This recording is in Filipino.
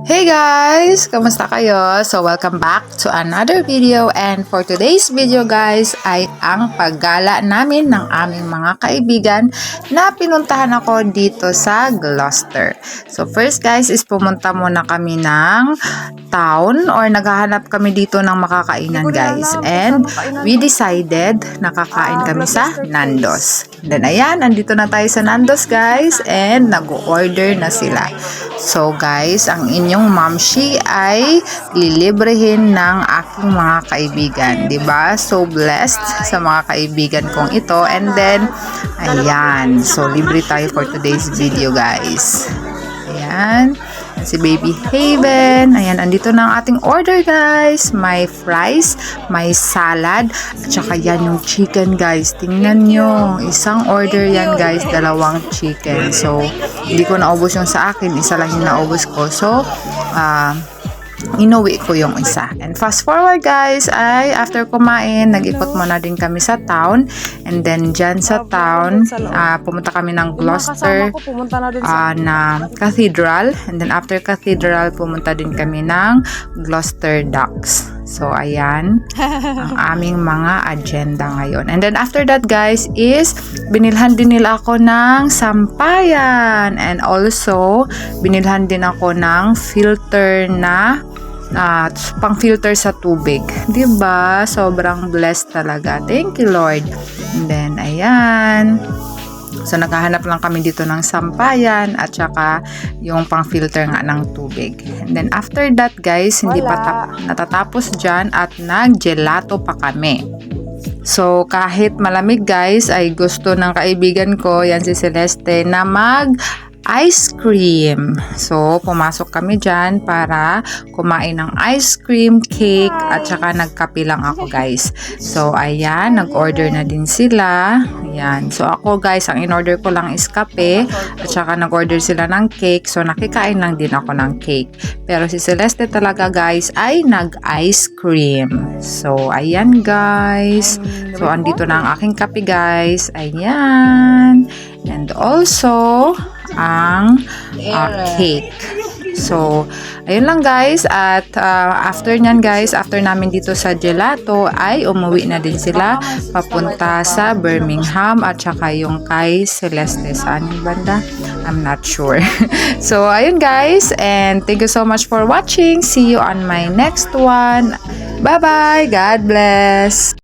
Hey guys! Kamusta kayo? So welcome back to another video, and for today's video guys ay ang paggala namin ng aming mga kaibigan na pinuntahan ako dito sa Gloucester. So first guys is pumunta muna kami ng town or naghahanap kami dito ng makakainan guys, and we decided nakakain kami sa Nando's. Then ayan, andito na tayo sa Nando's guys, and nag-order na sila. So guys, ang inyong mamshi ay lilibrehin ng aking mga kaibigan, 'di ba? So blessed sa mga kaibigan kong ito. And then ayan, so libre tayo for today's video guys. Ayan, si Baby Haven. Ayan, andito na ang ating order guys. May fries, may salad, at saka yan yung chicken guys. Tingnan nyo, isang order yan guys, dalawang chicken. So, hindi ko naubos yung sa akin, isa lang yung naubos ko. So, inuwi ko yung isa. And fast forward guys, ay after kumain, nag-ikot muna din kami sa town. And then dyan sa town, pumunta kami ng Gloucester na cathedral. And then after cathedral, pumunta din kami ng Gloucester Docks. So ayan ang aming mga agenda ngayon. And then after that guys is binilhan din nila ako ng sampayan, and also binilhan din ako ng filter na pang filter sa tubig. 'Di ba? Sobrang blessed talaga. Thank you Lord. And then ayan, so naghahanap lang kami dito ng sampayan at saka yung pang-filter nga ng tubig. And then after that guys, hindi pa natatapos dyan at nag-gelato pa kami. So kahit malamig guys, ay gusto ng kaibigan ko, yan si Celeste, na ice cream. So, pumasok kami dyan para kumain ng ice cream, cake, at saka nagkape lang ako guys. So, ayan, nag-order na din sila. Ayan. So, ako guys, ang in-order ko lang is kape, at saka nag-order sila ng cake. So, nakikain lang din ako ng cake. Pero si Celeste talaga guys ay nag-ice cream. So, ayan guys. So, andito na ang aking kape guys. Ayan. And also, ang cake. So, ayun lang guys. At after nyan guys, after namin dito sa gelato, ay umuwi na din sila papunta sa Birmingham at saka yung kay Celeste. Saan yung banda? I'm not sure. So, ayun guys. And thank you so much for watching. See you on my next one. Bye-bye. God bless.